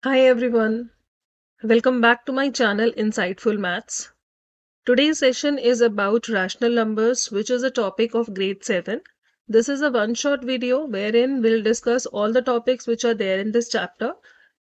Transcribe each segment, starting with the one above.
Hi everyone, welcome back to my channel Insightful Maths. Today's session is about rational numbers, which is a topic of grade 7. This is a one-shot video wherein we'll discuss all the topics which are there in this chapter,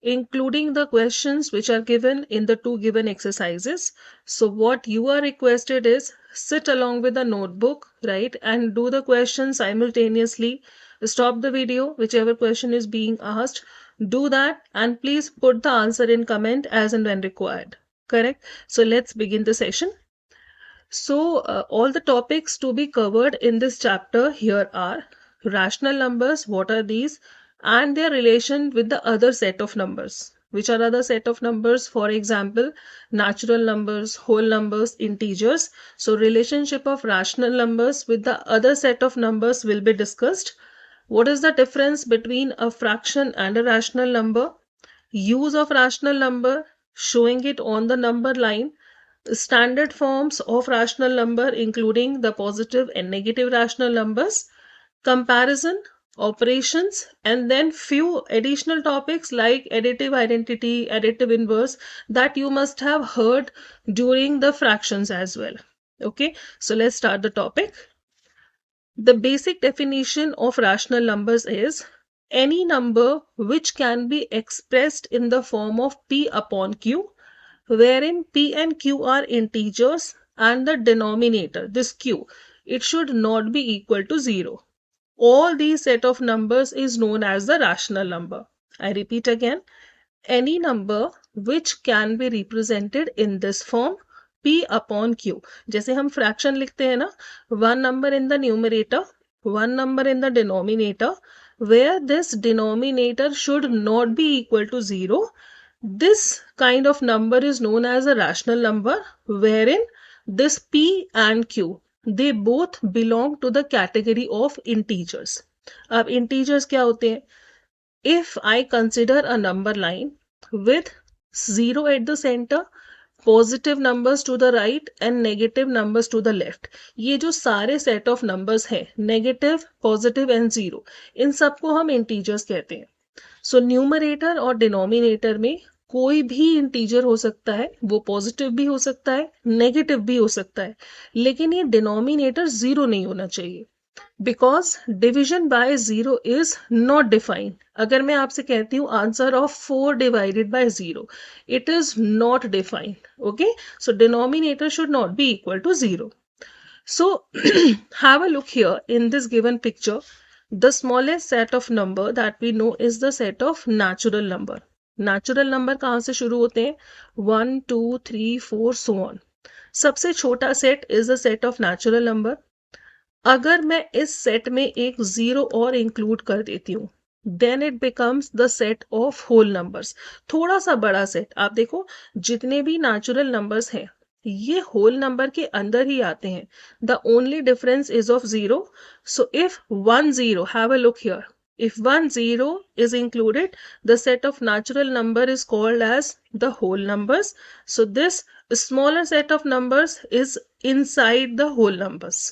including the questions which are given in the two given exercises. So what you are requested is sit along with a notebook, right, and do the question simultaneously. Stop the video, whichever question is being asked. Do that and please put the answer in comment as and when required. Correct? So let's begin the session. So, all the topics to be covered in this chapter here are rational numbers, what are these, and their relation with the other set of numbers. Which are other set of numbers? For example, natural numbers, whole numbers, integers. So, relationship of rational numbers with the other set of numbers will be discussed. What is the difference between a fraction and a rational number? Use of rational number, showing it on the number line, standard forms of rational number including the positive and negative rational numbers, comparison, operations, and then few additional topics like additive identity, additive inverse that you must have heard during the fractions as well. Okay, so let's start the topic. The basic definition of rational numbers is any number which can be expressed in the form of P upon Q, wherein P and Q are integers and the denominator, this Q, it should not be equal to 0. All these set of numbers is known as the rational number. I repeat again, any number which can be represented in this form P upon Q. जैसे हम fraction लिखते हैं ना, one number in the numerator, one number in the denominator, where this denominator should not be equal to 0. This kind of number is known as a rational number, wherein this P and Q, they both belong to the category of integers. अब integers क्या होते हैं? If I consider a number line with 0 at the center, positive numbers to the right and negative numbers to the left, ये जो सारे set of numbers हैं, negative, positive and zero, इन सबको हम इंटीजर्स कहते हैं. सो न्यूमरेटर और डिनोमिनेटर में कोई भी इंटीजर हो सकता है, वो पॉजिटिव भी हो सकता है, नेगेटिव भी हो सकता है, लेकिन ये डिनोमिनेटर जीरो नहीं होना चाहिए, because division by zero is not defined. अगर मैं आपसे कहती हूँ answer of 4 divided by zero, it is not defined. Okay, so denominator should not be equal to zero. So have a look here in this given picture. The smallest set of number that we know is the set of natural number. Natural number कहाँ से शुरू होते हैं? 1, 2, 3, 4 so on. सबसे छोटा set is the set of natural number. अगर मैं इस सेट में एक जीरो और इंक्लूड कर देती हूँ, then it becomes the set of whole numbers. थोड़ा सा बड़ा सेट. आप देखो, जितने भी नेचुरल नंबर्स हैं ये होल नंबर के अंदर ही आते हैं. The only difference is of zero. So if 1 0, have a look here, if 1 0 is included, the set of natural number is called as the whole numbers. So this smaller set of numbers is inside the whole numbers.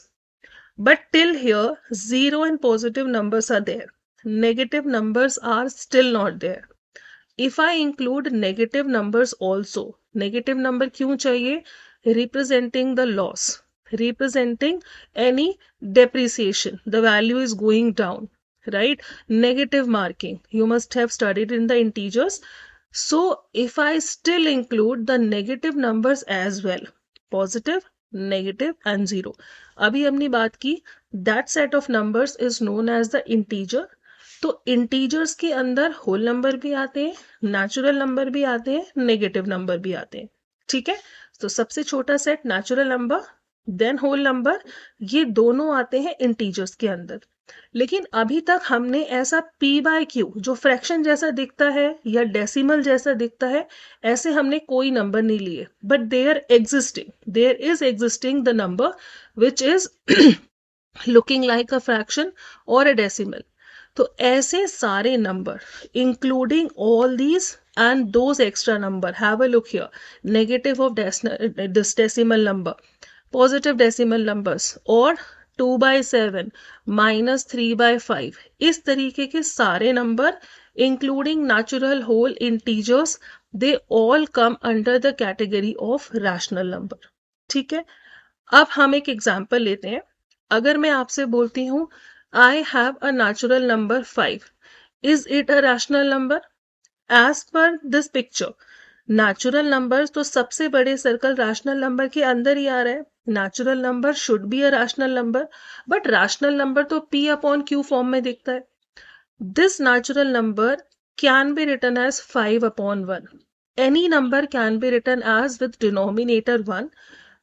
But till here, zero and positive numbers are there. Negative numbers are still not there. If I include negative numbers also, negative number क्यों चाहिए? Representing the loss, representing any depreciation. The value is going down, right? Negative marking. You must have studied in the integers. So if I still include the negative numbers as well, positive, negative and zero, अभी हमने बात की that set of numbers is known as the integer. तो integers के अंदर whole number भी आते हैं, नेचुरल नंबर भी आते हैं, नेगेटिव नंबर भी आते हैं. ठीक है, तो सबसे छोटा set natural number, then whole number, ये दोनों आते हैं इंटीजर्स के अंदर. लेकिन अभी तक हमने ऐसा p बाय क्यू जो फ्रैक्शन जैसा दिखता है या डेसिमल जैसा दिखता है, ऐसे हमने कोई नंबर नहीं लिए. But there is existing the number which is looking like a fraction और अ डेसिमल. तो ऐसे सारे number including all these and those extra number, have a look here, negative of this decimal number, positive decimal numbers और 2/7 -3/5, इस तरीके के सारे number including natural whole integers, they all come under the category of rational number. ठीक है, अब हम एक एग्जाम्पल लेते हैं. अगर मैं आपसे बोलती हूँ I have a natural number 5, is it a rational number? As per this picture, natural numbers तो सबसे बड़े सर्कल रैशनल नंबर के अंदर ही आ रहा है. Natural number should be a rational number, but rational number तो P अपॉन Q फॉर्म में दिखता है. This natural number can be written as 5 upon 1. Any number can be written as with denominator 1.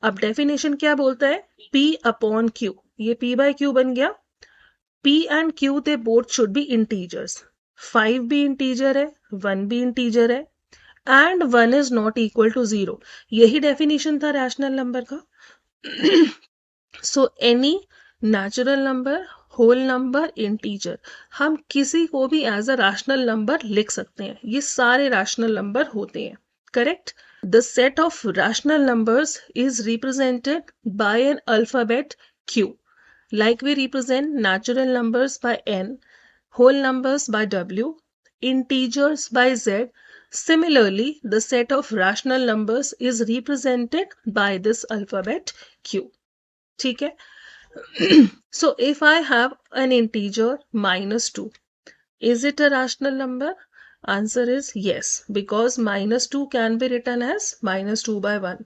अब डेफिनेशन क्या बोलता है? P upon Q. ये P by Q बन गया. P and Q they both should be integers. 5 भी integer है, 1 भी इंटीजर है, and 1 is not equal to 0. यही डेफिनेशन था रैशनल नंबर का. So any natural number, whole number, integer, हम किसी को भी एज अ रैशनल नंबर लिख सकते हैं. ये सारे रैशनल नंबर होते हैं. Correct. The set of rational numbers is represented by an alphabet Q, like we represent natural numbers by N, whole numbers by W, integers by Z. Similarly, the set of rational numbers is represented by this alphabet Q. ठीक है. So if I have an integer -2, is it a rational number? Answer is yes, because -2 can be written as -2 by 1.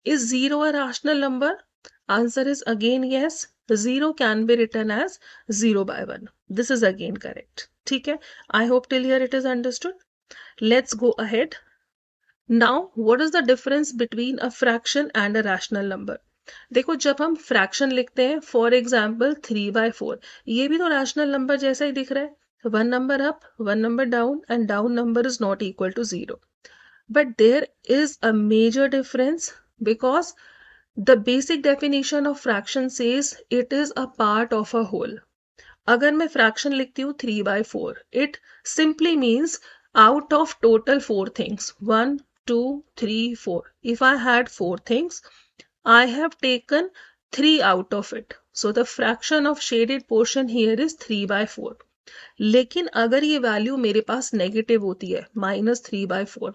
Is 0 a rational number? Answer is again yes. 0 can be written as 0 by 1. This is again correct. ठीक है. I hope till here it is understood. Let's go ahead. Now, what is the difference between a fraction and a rational number? देखो, जब हम fraction लिखते हैं, for example 3/4, ये भी तो रैशनल नंबर जैसा ही दिख रहा है. 1 number up, 1 number down, and down number is not equal to 0. But there is a major difference, because the basic definition of fraction says it is a part of a whole. अगर मैं fraction लिखती हूँ 3/4, it simply means out of total 4 things, 1, 2, 3, 4. If I had 4 things, I have taken 3 out of it. So the fraction of shaded portion here is 3/4. लेकिन अगर ये value मेरे पास negative होती है, -3/4,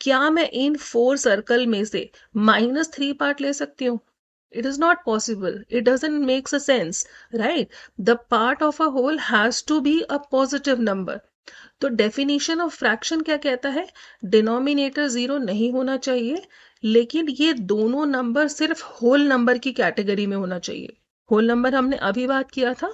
क्या मैं इन 4 सर्कल में से -3 पार्ट ले सकती हूँ? It is not possible. It doesn't make a sense, right? The part of a whole has to be a positive number. तो डेफिनेशन ऑफ फ्रैक्शन क्या कहता है? डिनोमिनेटर 0 नहीं होना चाहिए, लेकिन ये दोनों नंबर सिर्फ होल नंबर की कैटेगरी में होना चाहिए. होल नंबर हमने अभी बात किया था.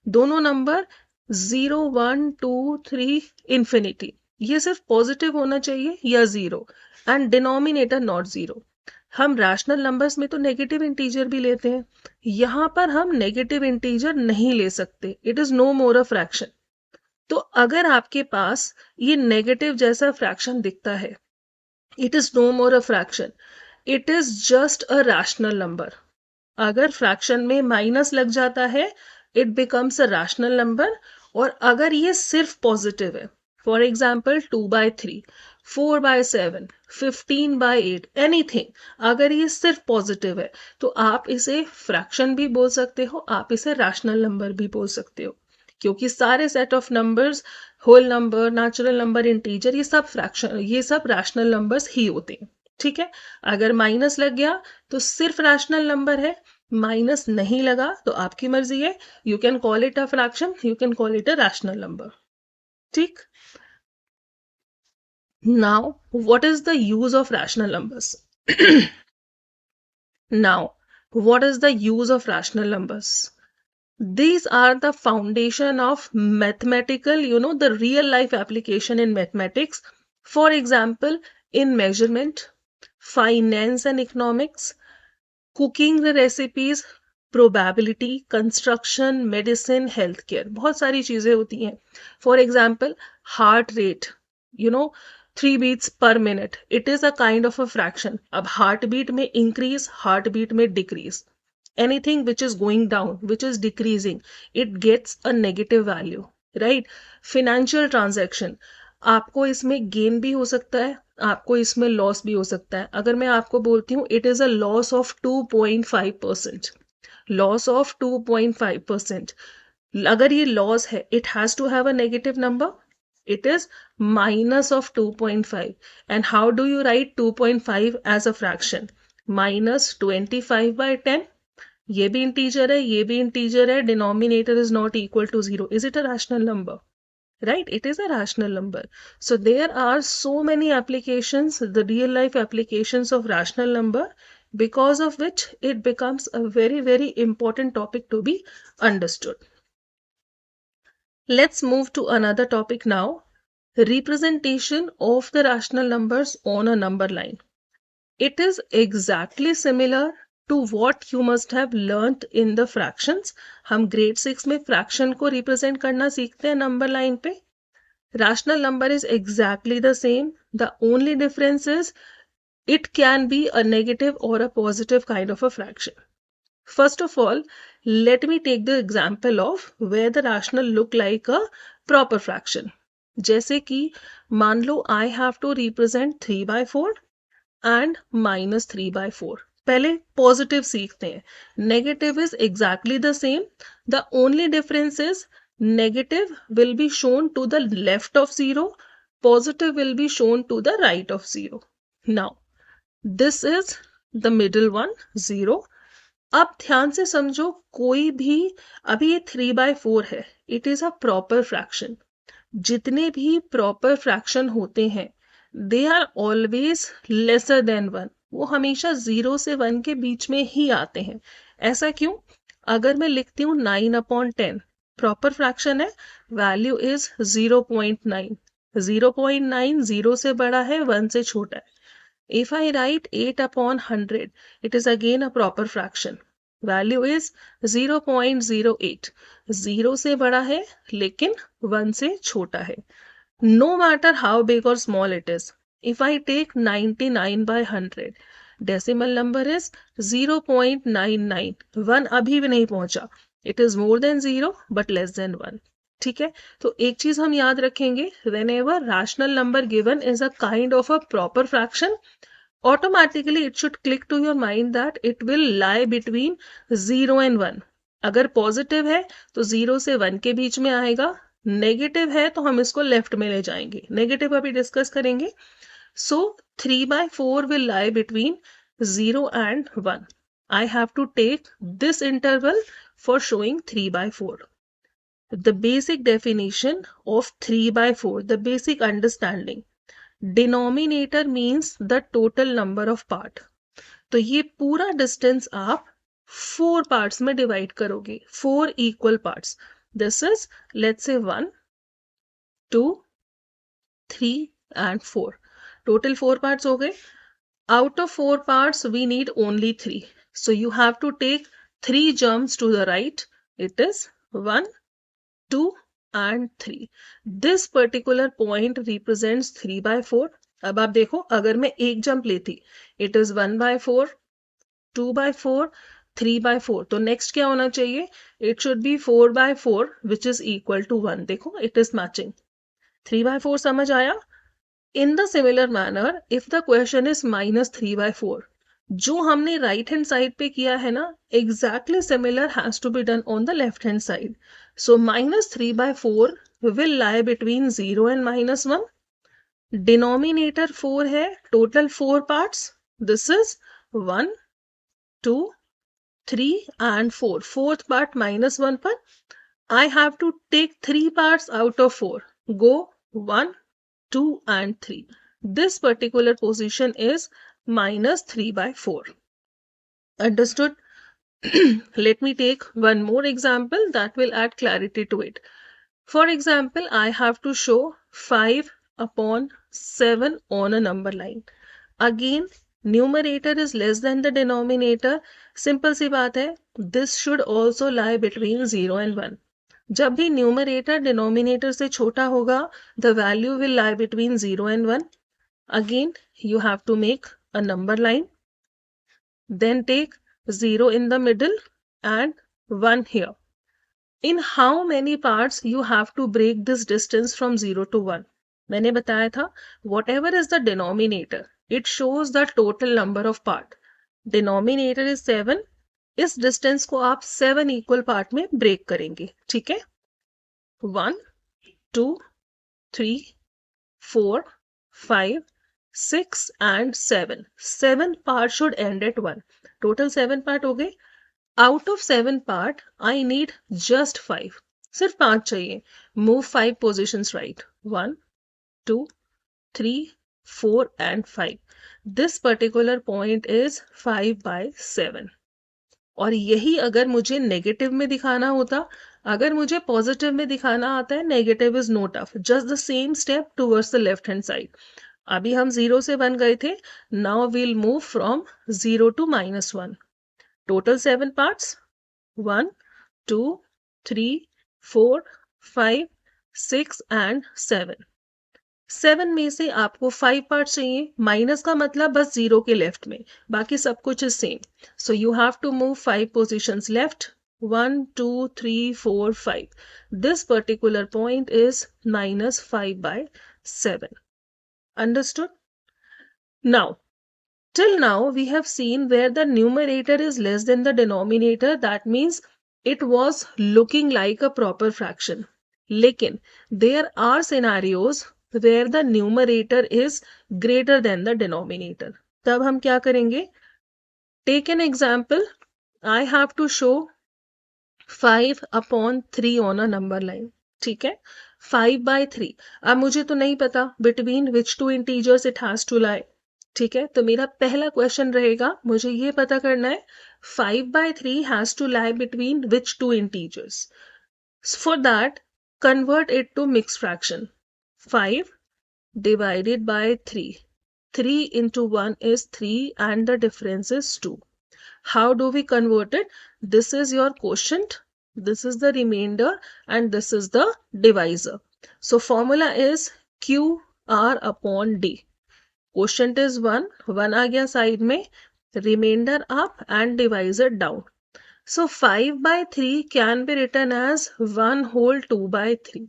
दोनों नंबर 0, 1, 2, 3, इंफिनिटी, ये सिर्फ पॉजिटिव होना चाहिए या 0, एंड डिनोमिनेटर नॉट 0. हम रैशनल नंबर्स में तो नेगेटिव इंटीजर भी लेते हैं. यहां पर हम नेगेटिव इंटीजर नहीं ले सकते. It is no more a fraction. तो अगर आपके पास ये नेगेटिव जैसा फ्रैक्शन दिखता है, it is no more a fraction, it is just a rational number. अगर फ्रैक्शन में माइनस लग जाता है, it becomes a rational number. और अगर ये सिर्फ पॉजिटिव है, फॉर एग्जाम्पल 2/3, 4/7, 15/8, एनीथिंग, अगर ये सिर्फ पॉजिटिव है, तो आप इसे फ्रैक्शन भी बोल सकते हो, आप इसे रैशनल नंबर भी बोल सकते हो, क्योंकि सारे set of numbers, whole number, natural number, integer, ये सब फ्रैक्शन, ये सब रैशनल नंबर्स ही होते हैं. ठीक है. अगर माइनस लग गया तो सिर्फ रैशनल नंबर है, माइनस नहीं लगा तो आपकी मर्जी है. You can call it a fraction, you can call it a rational number. ठीक. Now, what is the use of rational numbers? Now, what is the use of rational numbers? These are the foundation of mathematical, the real life application in mathematics. For example, in measurement, finance and economics, cooking the recipes, probability, construction, medicine, healthcare. बहुत सारी चीजें होती हैं. For example, heart rate, 3 beats per minute. It is a kind of a fraction. अब heartbeat में increase, heartbeat में decrease. Anything which is going down, which is decreasing, it gets a negative value, right? Financial transaction, आपको इसमें gain भी हो सकता है, आपको इसमें loss भी हो सकता है. अगर मैं आपको बोलती हूँ it is a loss of 2.5%, loss of 2.5%, अगर ये loss है, it has to have a negative number. It is minus of 2.5. And how do you write 2.5 as a fraction? Minus 25 by 10. ये भी इंटीजर है, ये भी इंटीजर है. Denominator is not equal to 0. Is it a rational number? Right? It is a rational number. So there are so many applications, the real life applications of rational number, because of which it becomes a very, very important topic to be understood. Let's move to another topic now. Representation of the rational numbers on a number line. It is exactly similar to what you must have learnt in the fractions. हम grade 6 में fraction को represent करना सीखते हैं number line पे. Rational number is exactly the same. The only difference is it can be a negative or a positive kind of a fraction. First of all, let me take the example of where the rational look like a proper fraction. जैसे कि मान लो I have to represent 3/4 and minus 3/4. पहले positive सीखते हैं. Negative is exactly the same. The only difference is negative will be shown to the left of 0, positive will be shown to the right of 0. Now, this is the middle one, 0. अब ध्यान से समझो, कोई भी, अभी ये 3/4 है, it is a proper fraction. जितने भी प्रॉपर फ्रैक्शन होते हैं they are always lesser than 1. वो हमेशा 0 से 1 के बीच में ही आते हैं. ऐसा क्यों? अगर मैं लिखती हूँ 9/10, प्रॉपर फ्रैक्शन है, वैल्यू इज 0.9. 0.9 0 से बड़ा है, 1 से छोटा है. If I write 8/100, it is again a proper fraction. Value is 0.08. 0 से बड़ा है लेकिन 1 से छोटा है. No matter how big or small it is. If I take 99/100, decimal number is 0.99. 1 अभी भी नहीं पहुंचा. It is more than 0 but less than 1. ठीक है, तो एक चीज हम याद रखेंगे, whenever rational number given is a kind of a proper fraction, automatically it should click to your mind that it will lie between 0 and 1. अगर positive है तो 0 से 1 के बीच में आएगा, नेगेटिव है तो हम इसको लेफ्ट में ले जाएंगे. नेगेटिव अभी डिस्कस करेंगे. सो 3/4 will lie between 0 and 1. I have to take this interval for showing 3/4. The basic definition of 3/4, the basic understanding. Denominator means the total number of part. तो ये पूरा डिस्टेंस आप 4 पार्ट्स में डिवाइड करोगे, 4 equal parts. This is let's say 1, 2, 3 and 4. Total 4 parts हो गए. Out of 4 parts we need only 3. So you have to take 3 jumps to the right. It is 1, 2 and 3. This particular point represents 3/4. अब आप देखो, अगर मैं एक jump लेती, it is 1/4, 2/4, 3/4. तो नेक्स्ट क्या होना चाहिए? It should be 4/4 which is equal to 1. देखो, it is matching. 3/4 समझ आया? In the similar manner, if the question is minus 3/4, जो हमने राइट हैंड साइड पे किया है ना, exactly similar has to be done on the left hand side. सो minus 3/4 will lie between 0 and -1. Denominator 4 है, total 4 parts. This is 1, 2, 3 and 4. Fourth part -1 पर I have to take 3 parts out of 4. Go 1, 2 and 3. This particular position is minus 3/4. Understood? Let me take one more example that will add clarity to it. For example, I have to show 5/7 on a number line. Again, numerator is less than the denominator. Simple सी बात है. This should also lie between 0 and 1. जब भी numerator denominator से छोटा होगा, the value will lie between 0 and 1. Again, you have to make a number line. Then take 0 in the middle and 1 here. In how many parts you have to break this distance from 0 to 1? मैंने बताया था, whatever is the denominator, it shows the total number of part. Denominator is 7. इस distance को आप 7 equal part में break करेंगे. ठीक है? 1, 2, 3, 4, 5, 6 and 7. 7 parts should end at 1. Total 7 part हो गए. Out of 7 part, I need just 5. सिर्फ 5 चाहिए. Move 5 positions right. 1, 2, 3, 4 and 5. This particular point is 5/7. और यही अगर मुझे नेगेटिव में दिखाना होता, अगर मुझे पॉजिटिव में दिखाना आता है, negative is no tough, just the same step towards the left hand side. अभी हम 0 से 1 गए थे. Now we'll move from 0 to -1. Total 7 parts. 1, 2, 3, 4, 5, 6 and 7. 7 में से आपको 5 पार्ट चाहिए. माइनस का मतलब बस 0 के लेफ्ट में, बाकी सब कुछ is same. So you have to move 5 positions left. 1, 2, 3, 4, 5. This particular point is -5/7. Understood? Now, till now we have seen where the numerator is less than the denominator. That means it was looking like a proper fraction. लेकिन there are scenarios where the numerator is greater than the denominator. तब हम क्या करेंगे? Take an example. I have to show 5/3 on a number line. ठीक है? 5/3. अब मुझे तो नहीं पता between which two integers it has to lie. ठीक है? तो मेरा पहला क्वेश्चन रहेगा, मुझे ये पता करना है 5/3 has to lie between which two integers. For that, convert it to mixed fraction. 5 divided by 3. 3 into 1 is 3 and the difference is 2. How do we convert it? This is your quotient, this is the remainder and this is the divisor. So formula is QR upon D. Quotient is 1, 1 आ गया side में, remainder up and divisor down. So 5/3 can be written as 1 whole 2/3.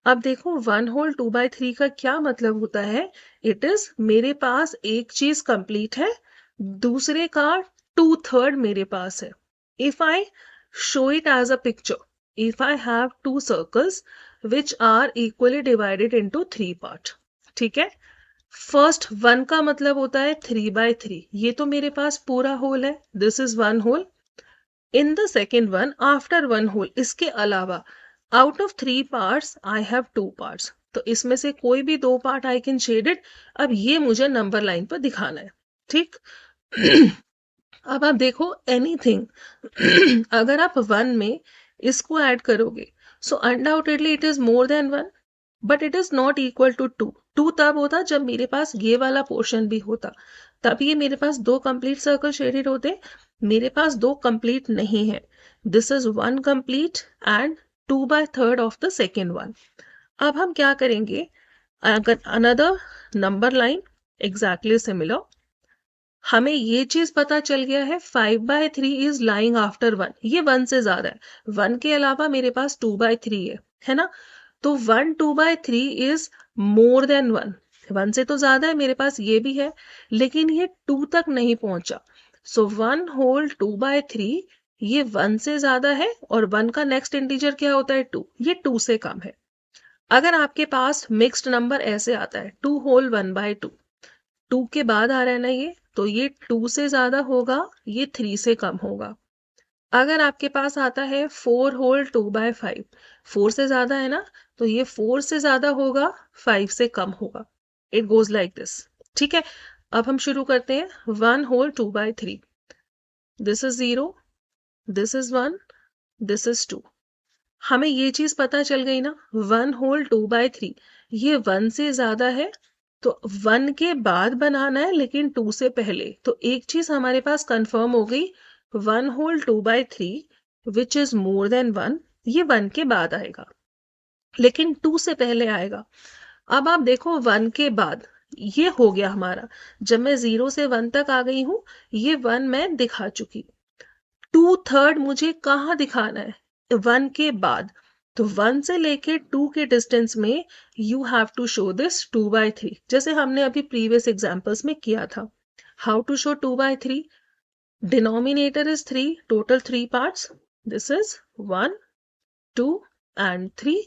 अब देखो 1 whole 2/3 का क्या मतलब होता है? It is मेरे पास एक चीज कंप्लीट है, दूसरे का 2/3 मेरे पास है. If I show it as a picture, if I have 2 circles which are equally divided into 3 part. ठीक है? फर्स्ट 1 का मतलब होता है 3/3. ये तो मेरे पास पूरा होल है, this is 1 whole. In the second one, after 1 whole, इसके अलावा out of 3 parts I have 2 parts. तो इसमें से कोई भी 2 part I can shade it. अब ये मुझे नंबर लाइन पर दिखाना है. ठीक? अब आप देखो एनीथिंग अगर आप 1 में इसको ऐड करोगे, so undoubtedly it is more than 1, but it is not equal to 2. 2 तब होता जब मेरे पास ये वाला पोर्शन भी होता, तब ये मेरे पास 2 कंप्लीट सर्कल शेडेड होते. मेरे पास 2 कंप्लीट नहीं है. This is 1 complete and 2/3 of the second one. अब हम क्या करेंगे? Another number line exactly similar. हमें ये चीज पता चल गया है 5/3 is lying after 1. ये 1 से ज्यादा है. 1 के अलावा मेरे पास 2/3 है ना? तो 1 2/3 is more than 1. 1 से तो ज्यादा है, मेरे पास ये भी है, लेकिन ये 2 तक नहीं पहुंचा. सो 1 whole 2/3 ये 1 से ज्यादा है और 1 का नेक्स्ट इंटीजर क्या होता है? 2. ये 2 से कम है. अगर आपके पास मिक्स्ड नंबर ऐसे आता है 2 whole 1/2, 2 के बाद आ रहा है ना ये, तो ये 2 से ज्यादा होगा, ये 3 से कम होगा. अगर आपके पास आता है 4 whole 2/5, 4 से ज्यादा है ना, तो ये 4 से ज्यादा होगा, 5 से कम होगा. It goes like this. ठीक है? अब हम शुरू करते हैं. 1 whole 2/3. This is 0, this is 1, this is 2. हमें ये चीज पता चल गई ना, 1 whole 2/3 ये 1 से ज्यादा है, तो 1 के बाद बनाना है लेकिन 2 से पहले. तो एक चीज हमारे पास कंफर्म हो गई, 1 whole 2/3 which is more than 1, ये 1 के बाद आएगा लेकिन 2 से पहले आएगा. अब आप देखो 1 के बाद ये हो गया हमारा. जब मैं 0 से 1 तक आ गई हूं, ये 1 मैं दिखा चुकी. 2/3 मुझे कहाँ दिखाना है? 1 के बाद. तो 1 से लेके 2 के डिस्टेंस में you have to show this 2/3, जैसे हमने अभी प्रीवियस एग्जांपल्स में किया था. How to show 2/3? Denominator is 3, total 3 parts. This is 1, 2 and 3.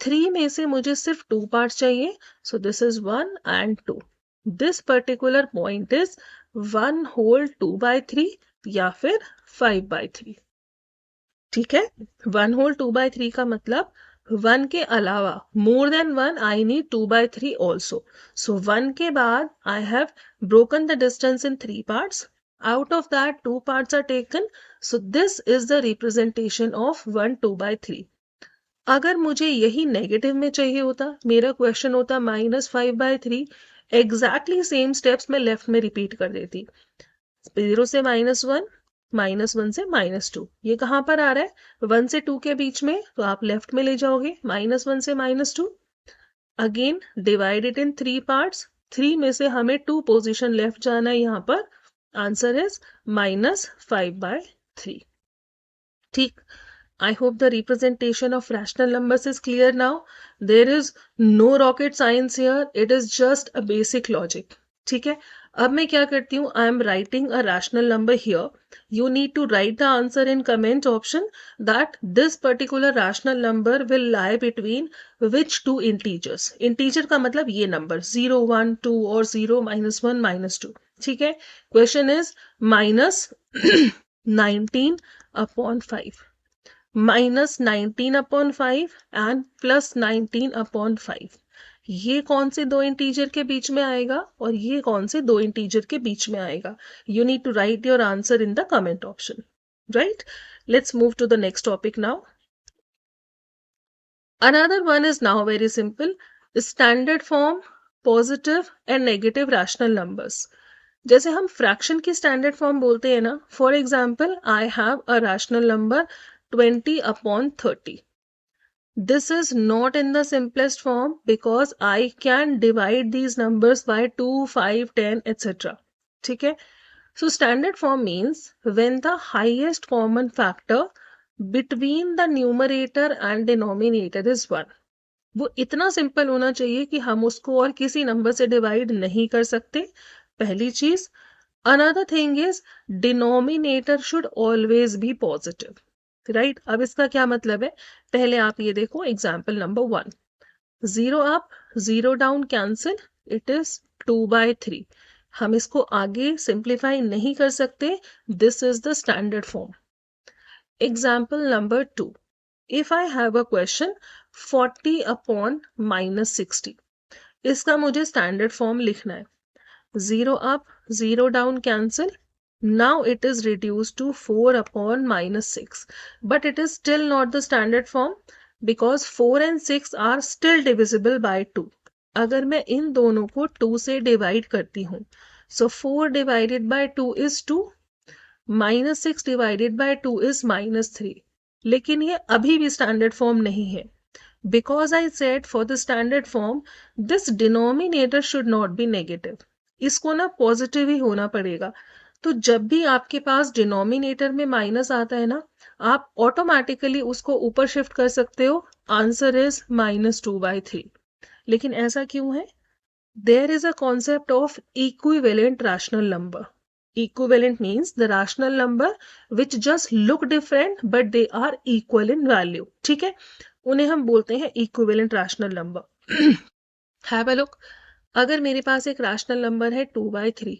3 में से मुझे सिर्फ 2 पार्ट्स चाहिए, सो this is 1 and 2. This particular point is 1 whole 2/3 या फिर 5/3. ठीक है, 1 whole 2/3 का मतलब 1 के अलावा more than 1 I need 2/3 also. So 1 के बाद I have broken the distance in 3 parts. Out of that 2 parts are taken. So this is the representation of 1 2/3. अगर मुझे यही नेगेटिव में चाहिए होता, मेरा क्वेश्चन होता -5/3, एग्जैक्टली सेम स्टेप्स मैं लेफ्ट में रिपीट कर देती. 0 से -1, -1 से -2. ये कहाँ पर आ रहा है? 1 से 2 के बीच में, तो आप लेफ्ट में ले जाओगे. -1 से -2. Again divide it in 3 parts. 3 में से हमें 2 पोजिशन लेफ्ट जाना है यहाँ पर. Answer is -5/3. ठीक. I hope the representation of rational numbers is clear now. There is no rocket science here. It is just a basic logic. ठीक है, अब मैं क्या करती हूँ? I am writing a rational number here. You need to write the answer in comment option that this particular rational number will lie between which two integers. Integer का मतलब ये number 0, 1, 2 और 0, -1, -2. ठीक है, question is -19/5. -19/5 एंड +19/5. ये कौन से दो इंटीजर के बीच में आएगा और ये कौन से दो इंटीजर के बीच में आएगा? You need to write your answer in the comment option. Right, let's move to the next topic now. Another one is now very simple. Standard form positive and negative rational numbers. जैसे हम fraction की standard form बोलते हैं ना, for example I have a rational number 20/30. This is not in the simplest form because I can divide these numbers by 2, 5, 10, etc. ठीक है, so standard form means when the highest common factor between the numerator and denominator is 1. वो इतना simple होना चाहिए कि हम उसको और किसी नंबर से डिवाइड नहीं कर सकते. पहली चीज. Another thing is denominator should always be positive. Right, अब इसका क्या मतलब है? पहले आप ये देखो example number 1. 0 up 0 down cancel, it is 2/3. हम इसको आगे सिंप्लीफाई नहीं कर सकते. This is the standard form. Example number 2. If I have a question 40/-60, इसका मुझे स्टैंडर्ड फॉर्म लिखना है. 0 up 0 down cancel. Now it is reduced to 4/-6, but it is still not the standard form because 4 and 6 are still divisible by 2. अगर मैं इन दोनों को 2 से divide करती हूँ, so 4 divided by 2 is 2, -6 divided by 2 is -3. लेकिन ये अभी भी स्टैंडर्ड फॉर्म नहीं है because I said for the standard form this denominator should not be negative. इसको ना पॉजिटिव ही होना पड़ेगा. तो जब भी आपके पास डिनोमिनेटर में माइनस आता है ना, आप ऑटोमेटिकली उसको ऊपर शिफ्ट कर सकते हो. Answer is -2/3. लेकिन ऐसा क्यों है? There is a concept of equivalent rational number. Equivalent means the rational number which just look different but they are equal in value. ठीक है, उन्हें हम बोलते हैं equivalent rational number. Have a look. अगर मेरे पास एक रैशनल नंबर है 2/3,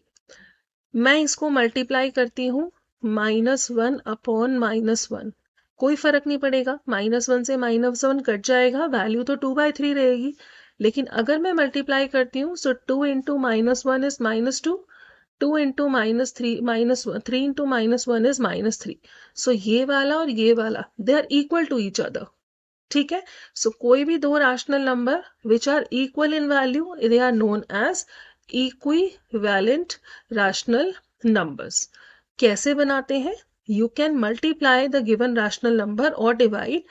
मैं इसको मल्टीप्लाई करती हूँ -1/-1. कोई फर्क नहीं पड़ेगा, -1 से -1 कट जाएगा, वैल्यू तो 2/3 रहेगी. लेकिन अगर मैं मल्टीप्लाई करती हूँ, सो 2 into -1 is -2, 2 into -3 3 into -1 is -3. सो ये वाला और ये वाला they are equal to each other. ठीक है, सो कोई भी दो rational number which are equal in value, they are known as equivalent rational numbers. कैसे बनाते हैं? You can multiply the given rational number और divide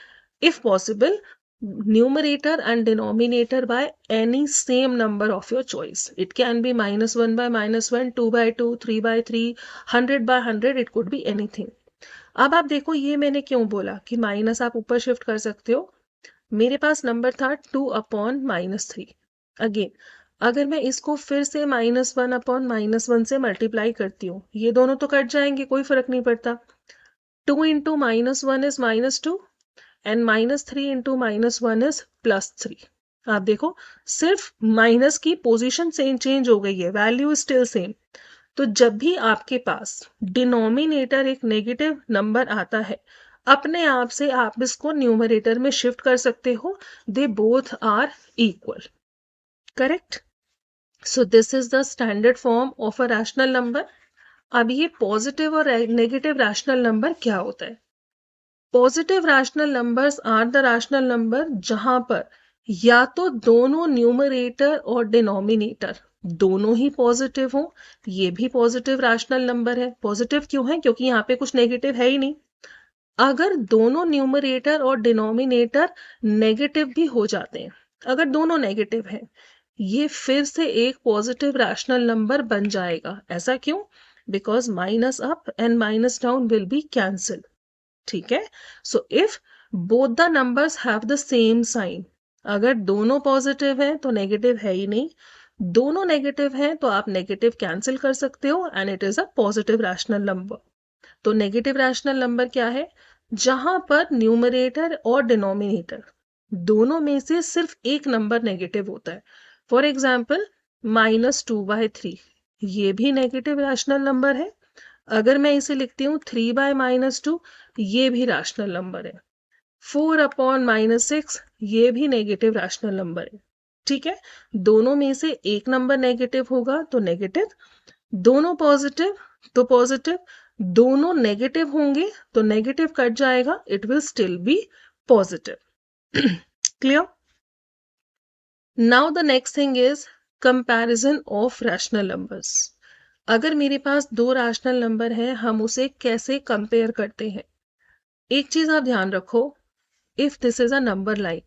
if possible numerator and denominator by any same number of your choice. It can be -1/-1, 2/2, 3/3, 100/100. It could be anything. अब आप देखो ये मैंने क्यों बोला कि माइनस आप ऊपर शिफ्ट कर सकते हो. मेरे पास नंबर था 2/-3. अगेन अगर मैं इसको फिर से -1/-1 से मल्टीप्लाई करती हूँ, ये दोनों तो कट जाएंगे, कोई फर्क नहीं पड़ता. 2 into -1 is -2. And -3 into -1 is +3। आप देखो सिर्फ माइनस की पोजीशन चेंज हो गई है, वैल्यू स्टिल सेम। तो जब भी आपके पास डिनोमिनेटर एक नेगेटिव नंबर आता है, अपने आप से आप इसको न्यूमरेटर में शिफ्ट कर सकते हो, they both are equal, correct. So this is the standard form of a rational number. अब ये पॉजिटिव और नेगेटिव रैशनल नंबर क्या होता है? Positive rational numbers are the rational number जहां पर या तो दोनों न्यूमरेटर और डिनोमिनेटर दोनों ही पॉजिटिव हो, ये भी पॉजिटिव रैशनल नंबर है। पॉजिटिव क्यों है? क्योंकि यहाँ पे कुछ नेगेटिव है ही नहीं। अगर दोनों न्यूमरेटर और डिनोमिनेटर नेगेटिव भी हो जाते हैं, अगर दोनों नेगेटिव हैं, ये फिर से एक पॉजिटिव रैशनल नंबर बन जाएगा। ऐसा क्यों? Because minus up and minus down will be cancel, ठीक है। So if both the numbers have the same sign, अगर दोनों पॉजिटिव हैं तो नेगेटिव है ही नहीं, दोनों नेगेटिव हैं तो आप नेगेटिव कैंसिल कर सकते हो and it is a positive rational number. तो नेगेटिव रैशनल नंबर क्या है? जहां पर न्यूमरेटर और डिनोमिनेटर दोनों में से सिर्फ एक नंबर नेगेटिव होता है। फॉर एग्जाम्पल -2/3, ये भी नेगेटिव रैशनल नंबर है। अगर मैं इसे लिखती हूँ 3/-2, ये भी रैशनल नंबर है। 4/-6, ये भी नेगेटिव रैशनल नंबर है, ठीक है। दोनों में से एक नंबर नेगेटिव होगा तो नेगेटिव, दोनों पॉजिटिव तो पॉजिटिव, दोनों नेगेटिव होंगे तो नेगेटिव कट जाएगा, it will still be positive. Clear? Now the next thing is comparison of rational numbers. अगर मेरे पास दो रैशनल नंबर है, हम उसे कैसे कंपेयर करते हैं? एक चीज आप ध्यान रखो, if this is a number line,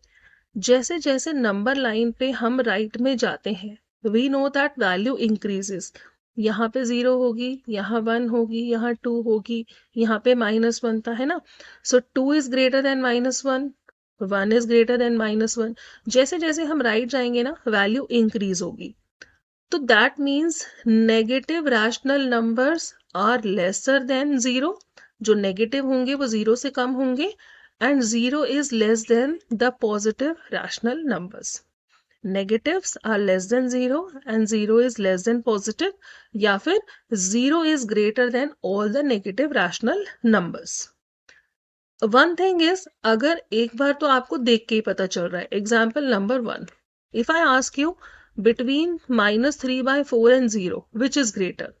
जैसे जैसे नंबर लाइन पे हम राइट में जाते हैं, we know that value increases. यहाँ पे 0 होगी, यहाँ 1 होगी, यहाँ 2 होगी, यहाँ पे -1 था, है ना। सो 2 is greater than -1, 1 is greater than -1। जैसे जैसे हम राइट जाएंगे ना, वैल्यू इंक्रीज होगी। तो that means negative rational numbers are lesser than 0। जो नेगेटिव होंगे वो 0 से कम होंगे, and 0 is less than the positive rational numbers. negatives are less than 0 and 0 is less than positive, या फिर 0 is greater than all the negative rational numbers. One thing is, अगर एक बार तो आपको देख के ही पता चल रहा है। Example number 1, if I ask you between -3/4 and 0 which is greater.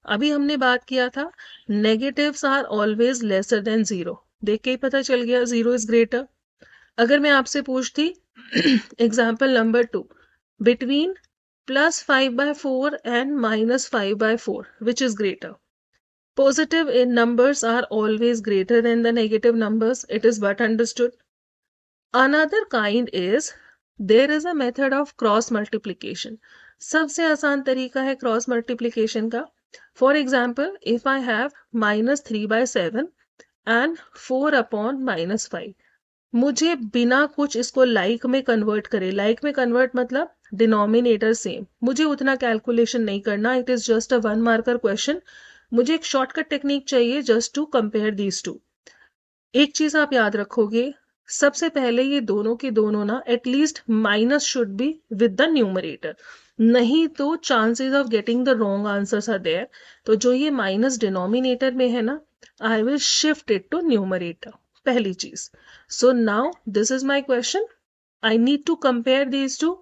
अभी हमने बात किया था negatives are always lesser than 0, देख के ही पता चल गया 0 इज ग्रेटर। अगर मैं आपसे पूछती example number 2, between +5/4 and -5/4 which is greater. Positive numbers are always greater than the negative numbers. It is but understood. Another kind is there is a method of cross multiplication. सबसे आसान तरीका है cross multiplication का। For example if I have -3/7 and 4/-5, मुझे बिना कुछ इसको like में कन्वर्ट करे, लाइक में कन्वर्ट मतलब डिनोमिनेटर सेम, मुझे उतना कैलकुलेशन नहीं करना, it is just a 1 marker question. मुझे एक शॉर्टकट टेक्निक चाहिए just to compare these two. एक चीज आप याद रखोगे, सबसे पहले ये दोनों के दोनों ना at least minus should be with the numerator, नहीं तो chances of getting the wrong answers are there. तो जो ये माइनस डिनोमिनेटर में है ना, I will shift it to numerator, पहली चीज। So now this is my question, I need to compare these two.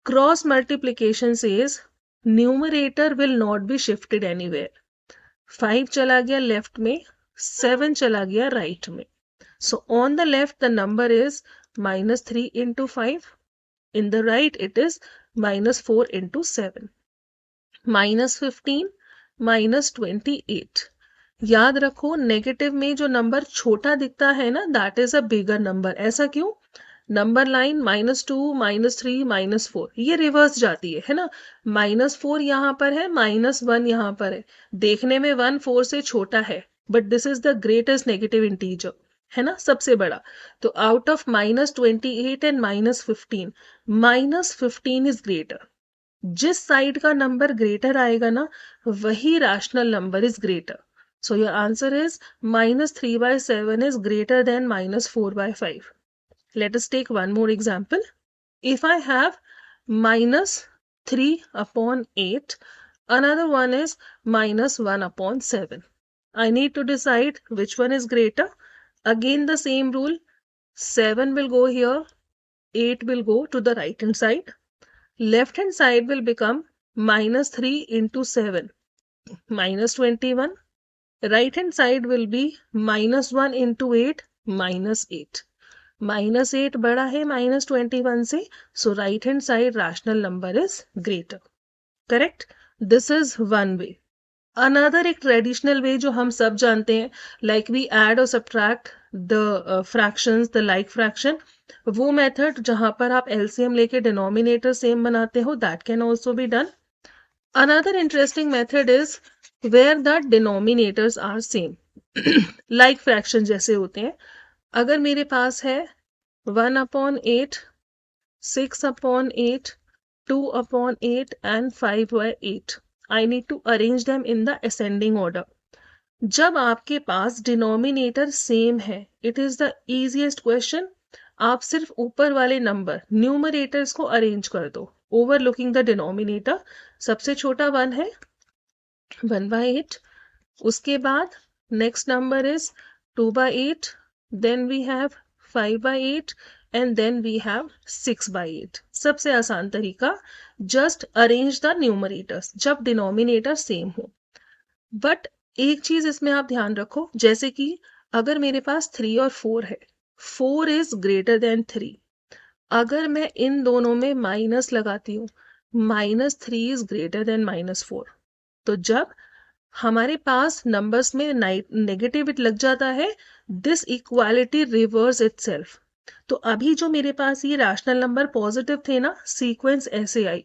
Cross multiplication says numerator will not be shifted anywhere. 5 चला गया लेफ्ट में, 7 चला गया राइट में। So on the left the number is -3 into 5, in the right it is -4 into 7, -15, -28। याद रखो negative में जो नंबर छोटा दिखता है ना, that is a bigger number. ऐसा क्यों? नंबर लाइन -2, -3, -4 ये रिवर्स जाती है ना। -4 यहाँ पर है, -1 यहाँ पर है, देखने में 1 4 से छोटा है, but this is the greatest negative integer, है ना, सबसे बड़ा। तो out of -28 and -15, -15 is greater. जिस साइड का नंबर ग्रेटर आएगा ना, वही rational number is greater. So your answer is minus 3 by 7 is greater than minus 4 by 5. Let us take one more example. If I have minus 3 upon 8, another one is minus 1 upon 7. I need to decide which one is greater. Again the same rule, 7 will go here, 8 will go to the right hand side. Left hand side will become minus 3 into 7, minus 21. Right hand side will be minus 1 into 8, minus 8. Minus 8 बड़ा है minus 21 से, so right hand side rational number is greater. Correct? This is one way. Another एक traditional way जो हम सब जानते हैं, like we add or subtract the fractions, the like fraction, वो method जहाँ पर आप LCM लेके denominator same बनाते हो, that can also be done. Another interesting method is where the denominators are same. Like fraction जैसे होते हैं. अगर मेरे पास है 1 upon 8, 6 upon 8, 2 upon 8 and 5 by 8. I need to arrange them in the ascending order. जब आपके पास डिनोमिनेटर सेम है, it is the easiest question. आप सिर्फ ऊपर वाले नंबर न्यूमरेटर्स को अरेंज कर दो, ओवरलुकिंग द डिनोमिनेटर. सबसे छोटा 1 है, 1 by 8. उसके बाद next number is 2 by 8, then we have 5 by 8 and then we have 6 by 8. सबसे आसान तरीका, just arrange the numerators जब डिनोमिनेटर सेम हो. बट एक चीज इसमें आप ध्यान रखो, जैसे कि अगर मेरे पास 3 और 4 है, 4 इज ग्रेटर देन 3. अगर मैं इन दोनों में माइनस लगाती हूँ, minus 3 is greater than minus 4. तो जब हमारे पास नंबर्स में नेगेटिव लग जाता है, दिस इक्वालिटी रिवर्स इटसेल्फ. तो अभी जो मेरे पास ये रैशनल नंबर पॉजिटिव थे ना, सीक्वेंस ऐसे आई.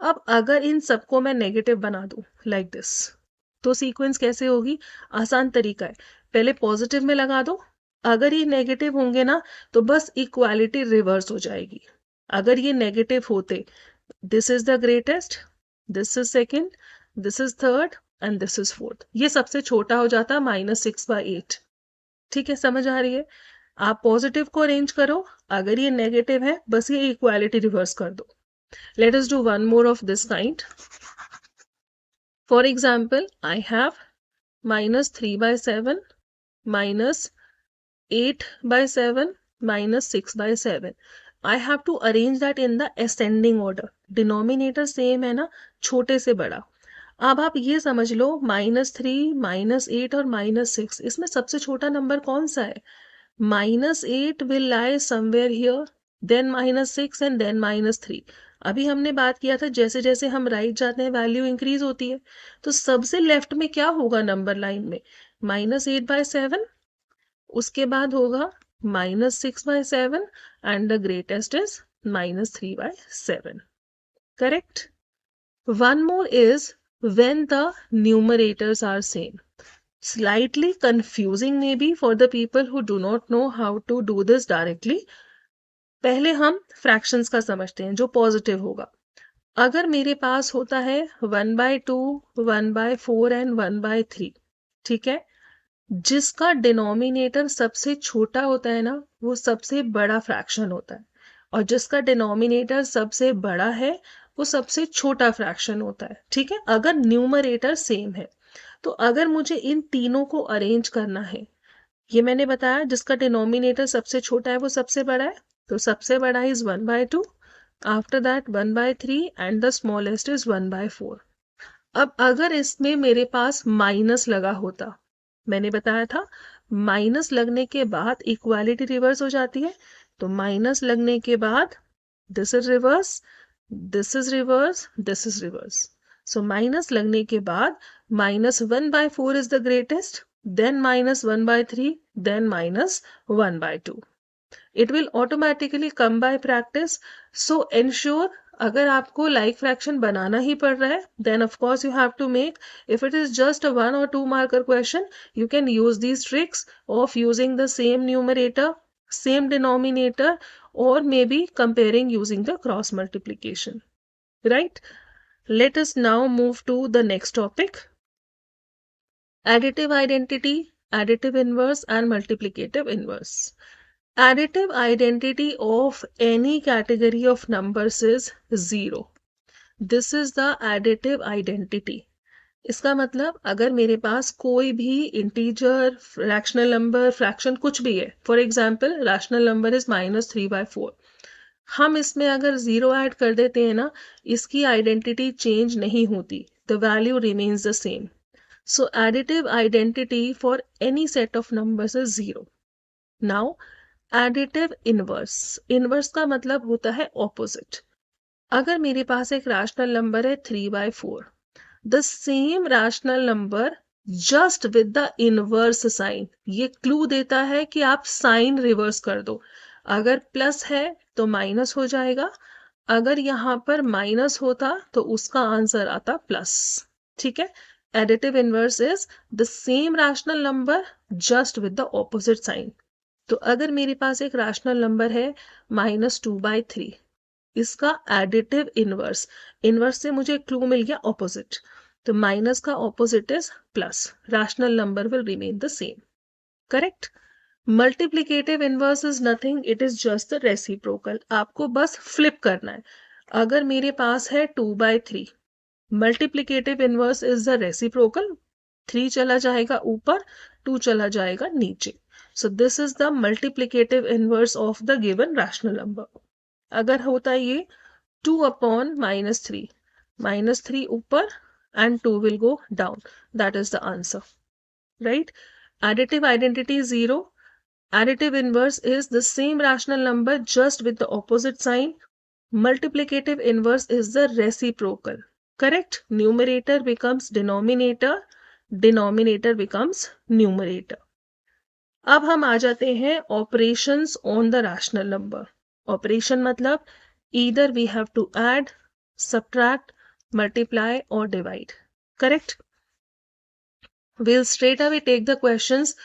अब अगर इन सबको मैं नेगेटिव बना दूं लाइक दिस, तो सीक्वेंस कैसे होगी? आसान तरीका है, पहले पॉजिटिव में लगा दो. अगर ये नेगेटिव होंगे ना, तो बस इक्वालिटी रिवर्स हो जाएगी. अगर ये नेगेटिव होते, this is the greatest, this is second, this is third and this is fourth. ये सबसे छोटा हो जाता माइनस 6 by 8. ठीक है, समझ आ रही है? आप पॉजिटिव को अरेंज करो, अगर ये नेगेटिव है बस ये इक्वालिटी रिवर्स कर दो. Let us do one more of this kind. For example, I have minus 3 by 7, minus 8 by 7, minus 6 by 7. I have to arrange that in the ascending order. Denominator same है ना, छोटे से बड़ा. अब आप ये समझ लो, -3, -8 और -6, इसमें सबसे छोटा नंबर कौन सा है? -8 will lie somewhere here, then -6 and then -3. अभी हमने बात किया था जैसे जैसे हम राइट जाते हैं वैल्यू इंक्रीज होती है. तो सबसे लेफ्ट में क्या होगा नंबर लाइन में? -8 by 7, उसके बाद होगा -6 by 7 and the greatest is -3 by 7. Correct? One more is when the numerators are same. Slightly confusing maybe for the people who do not know how to do this directly. पहले हम fractions का समझते हैं जो positive होगा. अगर मेरे पास होता है 1 by 2, 1 by 4 and 1 by 3, ठीक है, जिसका डिनोमिनेटर सबसे छोटा होता है ना, वो सबसे बड़ा फ्रैक्शन होता है, और जिसका डिनोमिनेटर सबसे बड़ा है वो सबसे छोटा फ्रैक्शन होता है. ठीक है, अगर न्यूमरेटर सेम है. तो अगर मुझे इन तीनों को अरेंज करना है, ये मैंने बताया जिसका डिनोमिनेटर सबसे छोटा है वो सबसे बड़ा है, तो सबसे बड़ा is 1 by 2, after that 1 by 3 and the smallest is 1 by 4. अब अगर इसमें मेरे पास माइनस लगा होता, मैंने बताया था माइनस लगने के बाद इक्वालिटी रिवर्स हो जाती है, तो माइनस लगने के बाद this is reverse, this is reverse, this is reverse. So minus लगने के बाद -1 by 4 is the greatest, then -1 by 3, then -1 by 2. It will automatically come by practice. So ensure, अगर आपको like fraction बनाना ही पड़ रहा है, then of course you have to make. If it is just a 1 or 2 marker question, you can use these tricks of using the same numerator, same denominator, or maybe comparing using the cross multiplication. Right? Let us now move to the next topic. Additive identity, additive inverse and multiplicative inverse. Additive identity of any category of numbers is 0. This is the additive identity. इसका मतलब अगर मेरे पास कोई भी integer, fractional number, fraction कुछ भी है, for example rational number is -3/4, हम इसमें अगर 0 ऐड कर देते हैं ना, इसकी आइडेंटिटी चेंज नहीं होती, the value remains the same. So additive identity for any set of numbers is 0. Now additive inverse. Inverse का मतलब होता है opposite. अगर मेरे पास एक rational number है 3/4, the same rational number just with the inverse sign. ये clue देता है कि आप sign reverse कर दो. अगर plus है तो minus हो जाएगा, अगर यहाँ पर minus होता तो उसका आंसर आता plus. ठीक है. Additive inverse is the same rational number just with the opposite sign. तो अगर मेरे पास एक rational number है -2/3, इसका additive inverse, inverse से मुझे clue मिल गया opposite, तो minus का opposite is plus, rational number will remain the same. Correct? Multiplicative inverse is nothing, it is just the reciprocal. आपको बस flip करना है. अगर मेरे पास है 2/3, multiplicative inverse is the reciprocal, 3 चला जाएगा ऊपर, 2 चला जाएगा नीचे. सो this is the multiplicative inverse of the given rational number. अगर होता ये 2/-3, -3 ऊपर and 2 will go down, that is the answer, right? Additive identity is 0. Additive inverse is the same rational number just with the opposite sign. Multiplicative inverse is the reciprocal. Correct? Numerator becomes denominator, denominator becomes numerator. अब हम आ जाते हैं operations on the rational number. Operation मतलब either we have to add, subtract, multiply or divide. Correct? We'll straight away take the questions.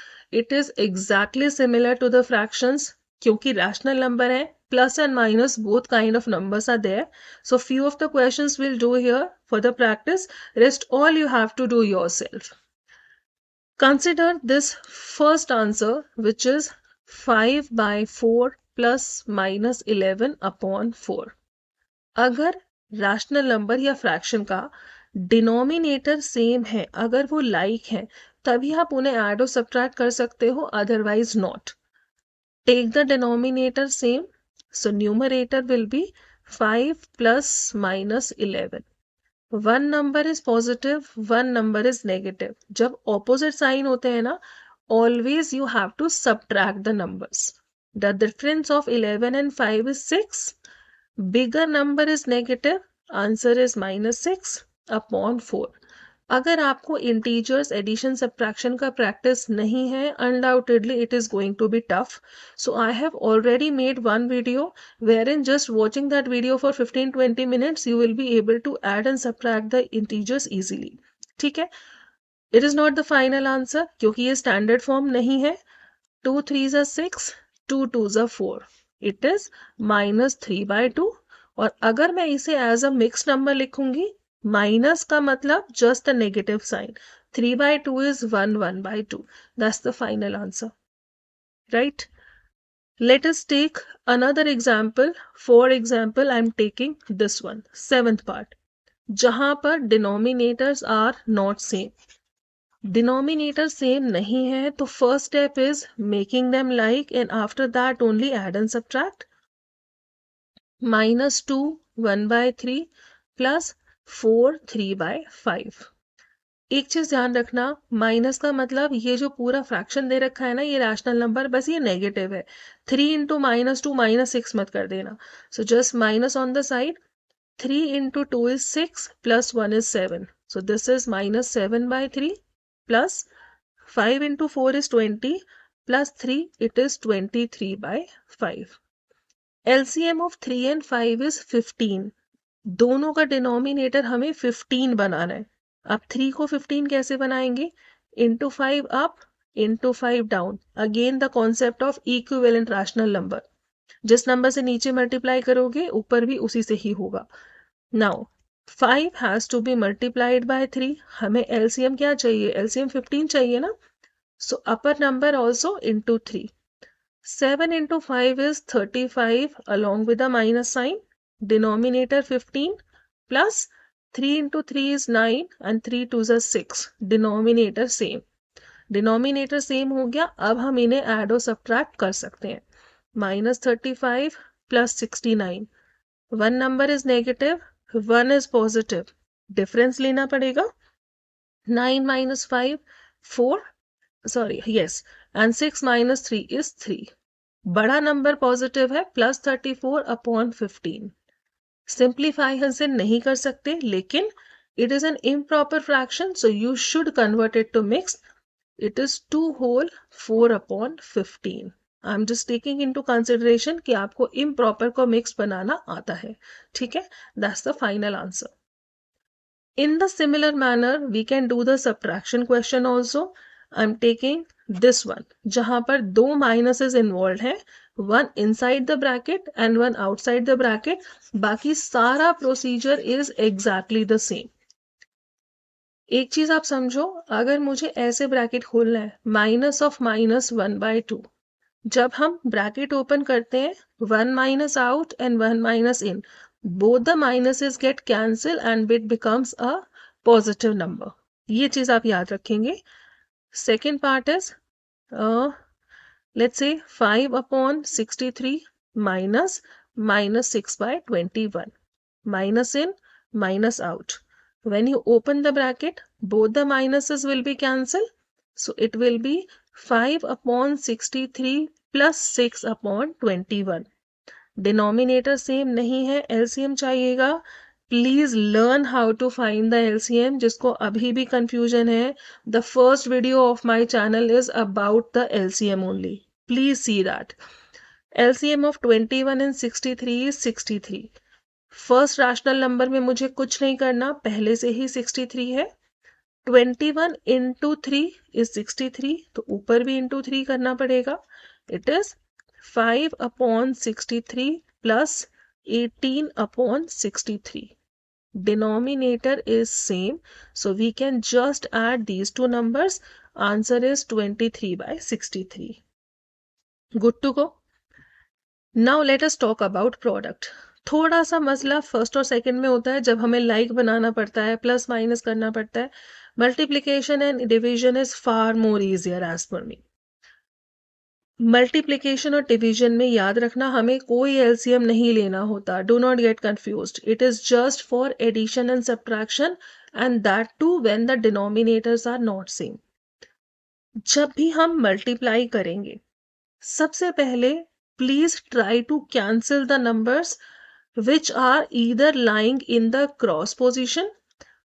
It is exactly similar to the fractions क्योंकि rational number है. Plus and minus, both kind of numbers are there. So few of the questions we'll do here for the practice. Rest all you have to do yourself. Consider this first answer, which is 5/4 plus minus 11/4. अगर rational number या fraction का denominator same है, अगर वो like है, तभी आप उन्हें add और subtract कर सकते हो, otherwise not. Take the denominator same. So numerator will be 5 plus minus 11. One number is positive, one number is negative. जब opposite sign होते हैं ना, always you have to subtract the numbers. The difference of 11 and 5 is 6. Bigger number is negative. Answer is -6/4. अगर आपको integers addition subtraction का practice नहीं है, undoubtedly it is going to be tough. So I have already made one video wherein just watching that video for 15-20 minutes you will be able to add and subtract the integers easily. ठीक है? It is not the final answer क्योंकि ये standard form नहीं है. 2 3s are 6, 2 2s are 4. It is -3/2. और अगर मैं इसे as a mixed number लिखूंगी, minus का मतलब just a negative sign. 3/2 is 1/2. That's the final answer. Right? Let us take another example. For example, I'm taking this one, 7th part. जहां पर denominators are not same. Denominator same नहीं है, तो first step is making them like, and after that only add and subtract. -2 1/3 plus 4 3/5. एक चीज ध्यान रखना, minus का मतलब ये जो पूरा फ्रैक्शन दे रखा है ना, ये रैशनल नंबर, बस ये नेगेटिव है. 3 × -2 -6 मत कर देना. So just minus on the side. 3 × 2 is 6 plus 1 is 7. So this is -7/3 plus 5 × 4 is 20 plus 3, it is 23/5. LCM of 3 and 5 is 15. दोनों का डिनोमिनेटर हमें 15 बनाना है. अब 3 को 15 कैसे बनाएंगे? Into 5 up, into 5 down. Again the concept of equivalent rational number. जिस number से नीचे मल्टीप्लाई करोगे ऊपर भी उसी से ही होगा. Now 5 has to be multiplied by 3. हमें एलसीएम क्या चाहिए? एलसीएम 15 चाहिए ना. So upper number also into 3. 7 into 5 is 35 along with a minus sign. Denominator 15 plus 3 into 3 is 9 and 3 2s are 6. Denominator same. Denominator same हो गया. अब हम इन्हें add और subtract कर सकते हैं. Minus 35 plus 69. One number is negative, one is positive. Difference लेना पड़ेगा. 9 minus 5, 4. Sorry, yes. And 6 minus 3 is 3. बड़ा नंबर पॉजिटिव है +34/15. सिंप्लीफाई हमसे नहीं कर सकते, लेकिन it is an improper fraction, so you should convert it to mix. It is 2 whole 4/15. I am just taking into consideration कि आपको इम्प्रॉपर को मिक्स बनाना आता है. ठीक है, that's the final answer. In the similar manner, we can do the subtraction question also. I'm taking this one, जहां पर दो minuses involved हैं, one inside the bracket and one outside the bracket. बाकी सारा procedure is exactly the same. एक चीज आप समझो, अगर मुझे ऐसे ब्रैकेट खोलना है, -(-1/2), जब हम ब्रैकेट ओपन करते हैं, 1 minus out and 1 minus in, both the minuses get cancelled and it becomes a positive number. ये चीज आप याद रखेंगे. Second part is, let's say 5/63 minus -6/21. Minus in, minus out. When you open the bracket, both the minuses will be cancelled. So it will be 5/63 plus 6/21. Denominator same नहीं है, LCM चाहिएगा. Please learn how to find the LCM. जिसको अभी भी confusion है, the first video of my channel is about the LCM only. Please see that. LCM of 21 and 63 is 63. First rational number में मुझे कुछ नहीं करना, पहले से ही 63 है. 21 into 3 is 63, तो ऊपर भी into 3 करना पड़ेगा. It is 5/63 plus 18/63. Denominator is same, so we can just add these two numbers. Answer is 23/63. Good to go. Now let us talk about product. थोड़ा सा मसला फर्स्ट और सेकंड में होता है, जब हमें लाइक बनाना पड़ता है, प्लस माइनस करना पड़ता है. Multiplication and division is far more easier as per me. Multiplication और डिवीजन में याद रखना, हमें कोई एलसीएम नहीं लेना होता. Do not get confused. It is just for addition and subtraction, and that too when the denominators are not same. जब भी हम मल्टीप्लाई करेंगे, सबसे पहले please try to cancel the numbers which are either lying in the cross position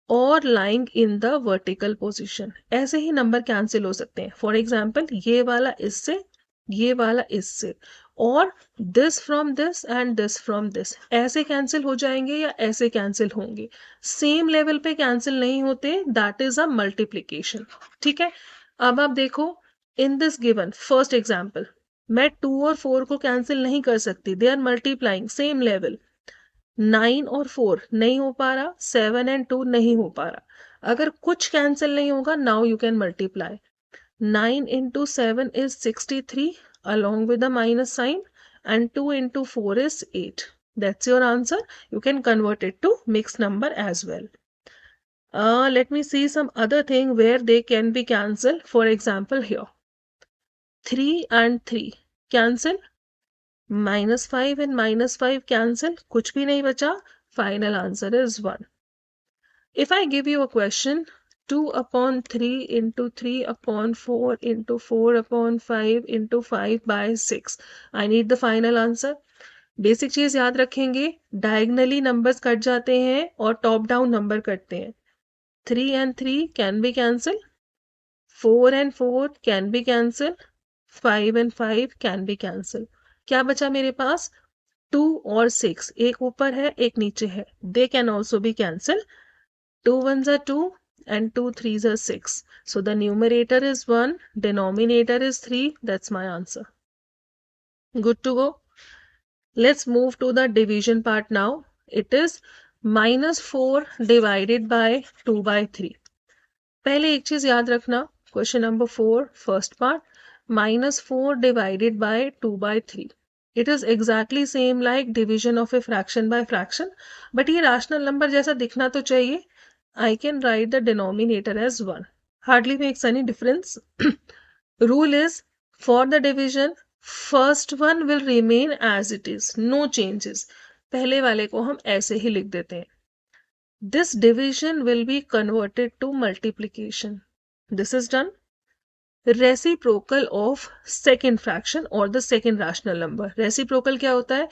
or lying in the vertical position. ऐसे ही number cancel हो सकते हैं. फॉर एग्जाम्पल, ये वाला इससे, ये वाला इससे, और this from this and this from this, ऐसे कैंसिल हो जाएंगे या ऐसे कैंसिल होंगे. सेम लेवल पे कैंसिल नहीं होते. That is a multiplication. ठीक है, अब आप देखो, in this given first example, मैं 2 और 4 को कैंसिल नहीं कर सकती. They are multiplying same level. 9 और 4 नहीं हो पा रहा, 7 and 2 नहीं हो पा रहा. अगर कुछ कैंसिल नहीं होगा, now you can multiply. 9 into 7 is 63 along with the minus sign, and 2 into 4 is 8. That's your answer. You can convert it to mixed number as well. Let me see some other thing where they can be cancelled. For example, here 3 and 3 cancel. -5 and -5 cancel. कुछ भी नहीं बचा. Final answer is 1. If I give you a question, 2/3 into 3/4 into 4/5 into 5/6, I need the final answer. Basic चीज याद रखेंगे, diagonally numbers cut जाते हैं और टॉप डाउन नंबर कटते हैं. 3 and 3 can be cancelled. 4 and 4 can be cancelled. 5 and 5 can be cancelled. क्या बचा मेरे पास? 2 और 6. एक ऊपर है, एक नीचे है. They can also be cancelled. 2 1s are 2 and 2 3s are 6. So the numerator is 1, denominator is 3. That's my answer. Good to go. Let's move to the division part now. It is -4 divided by 2/3। पहले एक चीज याद रखना, question number 4 first part, -4 divided by 2/3, it is exactly same like division of a fraction by fraction, but ये rational number जैसा दिखना तो चाहिए। I can write the denominator as 1, hardly makes any difference. Rule is for the division first one will remain as it is, no changes. पहले वाले को हम ऐसे ही लिख देते हैं। This division will be converted to multiplication. This is done. Reciprocal of second fraction or the second rational number. Reciprocal क्या होता है?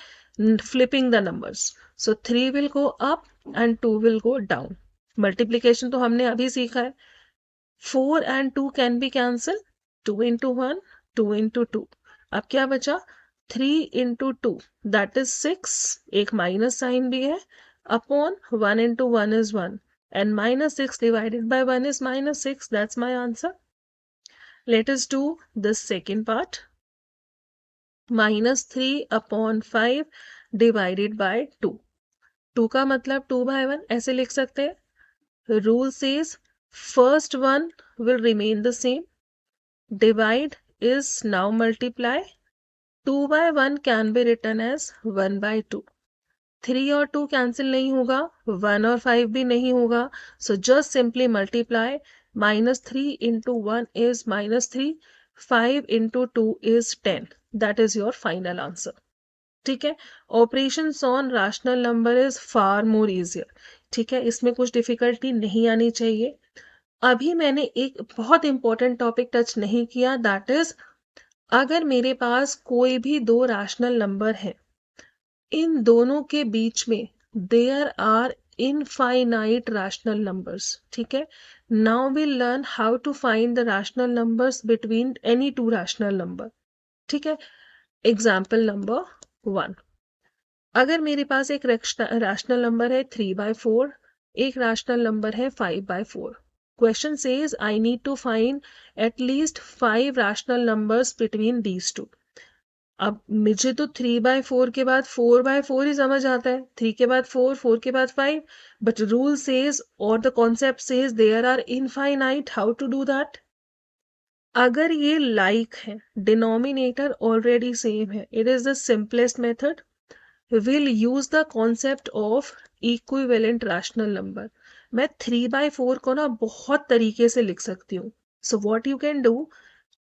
Flipping the numbers. So 3 will go up and 2 will go down. Multiplication तो हमने अभी सीखा है. 4 and 2 can be cancelled. 2 into 1, 2 into 2. अब क्या बचा? 3 into 2, that is 6. एक माइनस साइन भी है. Upon 1 into 1 is 1, and -6 divided by 1 is -6. That's my answer. Let us do the second part. -3 upon 5 divided by 2. 2 का मतलब 2/1 ऐसे लिख सकते हैं. Rule says first one will remain the same. Divide is now multiply. 2/1 can be written as 1/2. 3 और 2 cancel नहीं होगा, 1 और 5 भी नहीं होगा. So just simply multiply. -3 into 1 is -3, 5 into 2 is 10. That is your final answer. ठीक है. Operation on rational number is far more easier. ठीक है, इसमें कुछ डिफिकल्टी नहीं आनी चाहिए. अभी मैंने एक बहुत इंपॉर्टेंट टॉपिक टच नहीं किया, दैट इज अगर मेरे पास कोई भी दो रैशनल नंबर है, इन दोनों के बीच में there are infinite rational numbers. ठीक है. Now we learn how to find the rational numbers between any two rational number. ठीक है. एग्जाम्पल नंबर 1, अगर मेरे पास एक रैशनल नंबर है 3/4, एक रैशनल नंबर है 5/4. Question says I need to find at least 5 rational numbers between these two. अब मुझे तो 3/4 के बाद 4/4 ही समझ आता है. 3 के बाद 4, 4 के बाद 5, बट रूल सेज और the concept says there are infinite. How to do that? अगर ये लाइक है, डिनोमिनेटर ऑलरेडी सेम है, it is the simplest method. Will use the concept of equivalent rational number. मैं 3/4 को ना बहुत तरीके से लिख सकती हूँ. So what you can do,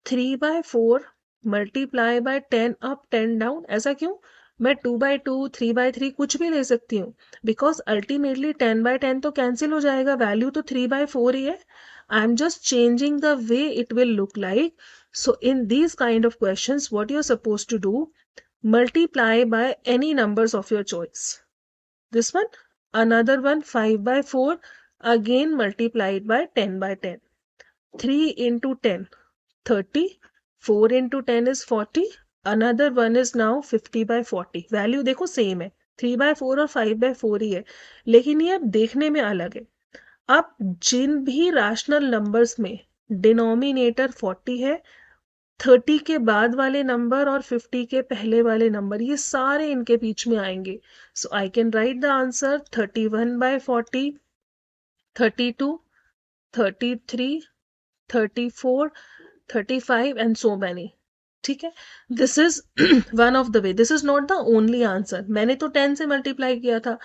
3/4 multiply by 10 up 10 down. ऐसा क्यों? मैं 2/2, 3/3 कुछ भी ले सकती हूँ, बिकॉज अल्टीमेटली 10/10 तो कैंसिल हो जाएगा, वैल्यू तो 3/4 ही है. I am just changing the way it will look like. So in these kind of questions what you are suppose to do, multiply by any numbers of your choice. This one, another one, 5/4, again multiplied by 10/10. 3 into 10, 30. 4 into 10 is 40. Another one is now 50/40. Value देखो same है, 3/4 और 5/4 ही है, लेकिन ये अब देखने में अलग है. अब जिन भी रैशनल नंबर्स में डिनोमिनेटर 40 है, 30 के बाद वाले नंबर और 50 के पहले वाले नंबर, ये सारे इनके बीच में आएंगे. So I can write the answer 31/40, 32, 33, 34, 35 and so many. ठीक है. This is one of the way. This is not the only answer. मैंने तो 10 से मल्टीप्लाई किया था.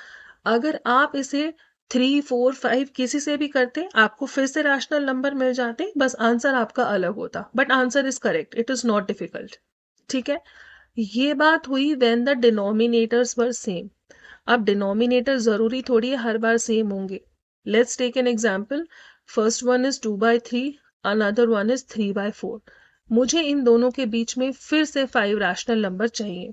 अगर आप इसे 3, 4, 5 किसी से भी करते, आपको फिर से रैशनल नंबर मिल जाते, बस आंसर आपका अलग होता, but answer is correct. It is not difficult. ठीक है. ये बात हुई when the denominators were same. अब डिनोमिनेटर जरूरी थोड़ी है हर बार सेम होंगे. Let's take an example. First one is 2/3, another one is 3/4. मुझे इन दोनों के बीच में फिर से 5 रैशनल नंबर चाहिए.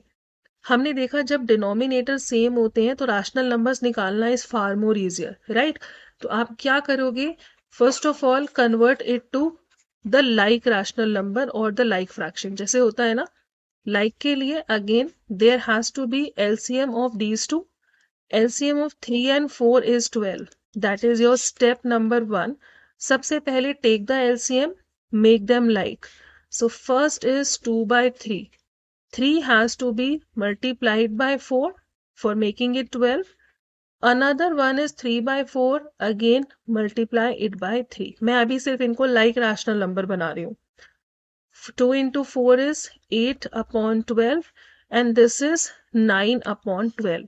हमने देखा जब डिनोमिनेटर सेम होते हैं तो रैशनल नंबर्स निकालना is far more easier, right? तो आप क्या करोगे? First of all convert it to the like rational number और द लाइक फ्रैक्शन. जैसे होता है ना, लाइक के लिए again there has to be LCM of these two. LCM of 3 and 4 is 12. That is your step number 1. सबसे पहले take the LCM, make them like. So first is 2/3. 3 has to be multiplied by 4 for making it 12. Another one is 3/4, again multiply it by 3. मैं अभी सिर्फ इनको like rational number बना रही हूँ. 2 into 4 is 8/12 and this is 9/12.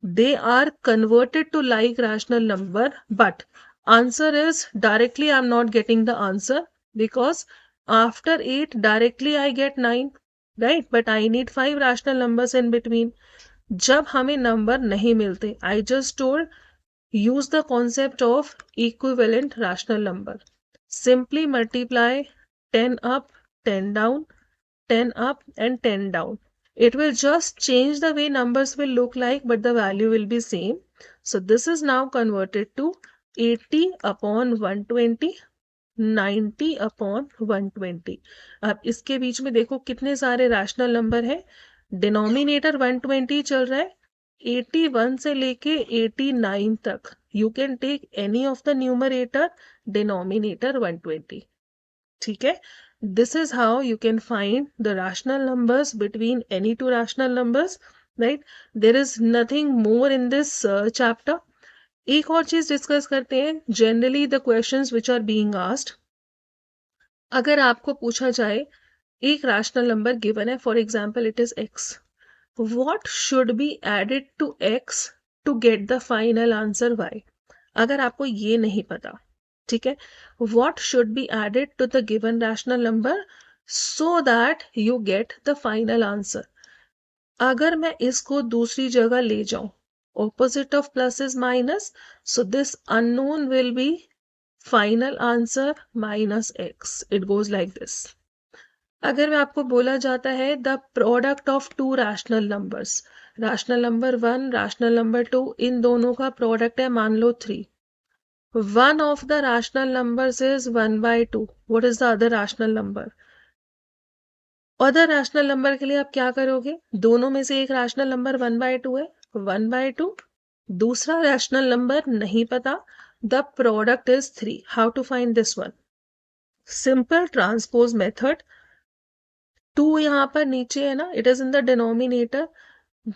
They are converted to like rational number, but answer is directly I'm not getting the answer because after 8 directly I get 9, right? But I need 5 rational numbers in between. जब हमें number नहीं मिलते, I just told use the concept of equivalent rational number. Simply multiply 10 up, 10 down, 10 up and 10 down. It will just change the way numbers will look like, but the value will be same. So this is now converted to 80/120, 90/120. अब इसके बीच में देखो कितने सारे rational number है. Denominator 120 चल रहा है, 81 से लेके 89 तक. You can take any of the numerator, denominator 120. ठीक है. This is how you can find the rational numbers between any two rational numbers, right? There is nothing more in this chapter. एक और चीज डिस्कस करते हैं. Generally the questions which are being asked, अगर आपको पूछा जाए एक rational number given है, for example it is x, what should be added to x to get the final answer y? अगर आपको ये नहीं पता, ठीक है, what should be added to the given rational number so that you get the final answer? अगर मैं इसको दूसरी जगह ले जाऊं, opposite of plus is minus, so this unknown will be final answer minus x. It goes like this. अगर मैं आपको बोला जाता है the product of two rational numbers, rational number 1, rational number 2, इन दोनों का product है मान लो 3. One of the rational numbers is 1/2. What is the other rational number? Other rational number के लिए आप क्या करोगे? दोनों में से एक rational number 1/2 है, 1/2. दूसरा rational number नहीं पता. The product is 3. How to find this one? Simple transpose method. 2 यहाँ पर नीचे है ना, it is in the denominator.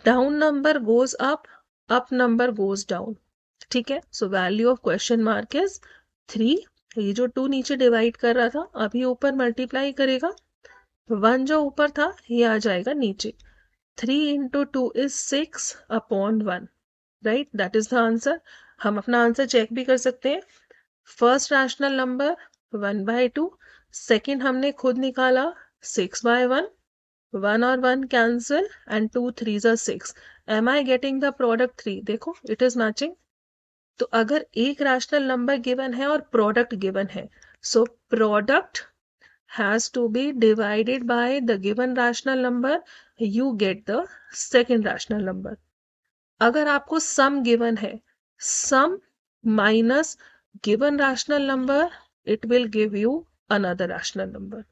Down number goes up, up number goes down. ठीक है. So value of question mark is 3. ये जो 2 नीचे डिवाइड कर रहा था अभी ऊपर मल्टीप्लाई करेगा, 1 जो ऊपर था ये आ जाएगा नीचे. 3 into 2 is 6/1, right? That is the answer. हम अपना आंसर चेक भी कर सकते हैं. फर्स्ट रैशनल नंबर 1/2, सेकेंड हमने खुद निकाला 6/1, 1 और 1 cancel and 2 3s are 6. Am I getting the product 3? देखो इट इज मैचिंग. तो अगर एक रैशनल नंबर गिवन है और प्रोडक्ट गिवन है, so product has to be divided by the given rational number, you get the second rational number. अगर आपको sum given है, sum minus given rational number, it will give you another rational number.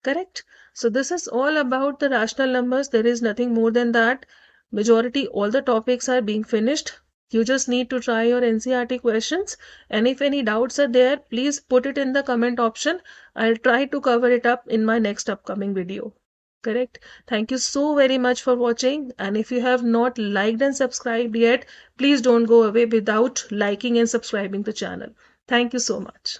Correct? So this is all about the rational numbers. There is nothing more than that. Majority all the topics are being finished. You just need to try your NCERT questions, and if any doubts are there, please put it in the comment option. I'll try to cover it up in my next upcoming video. Correct? Thank you so very much for watching, and if you have not liked and subscribed yet, please don't go away without liking and subscribing the channel. Thank you so much.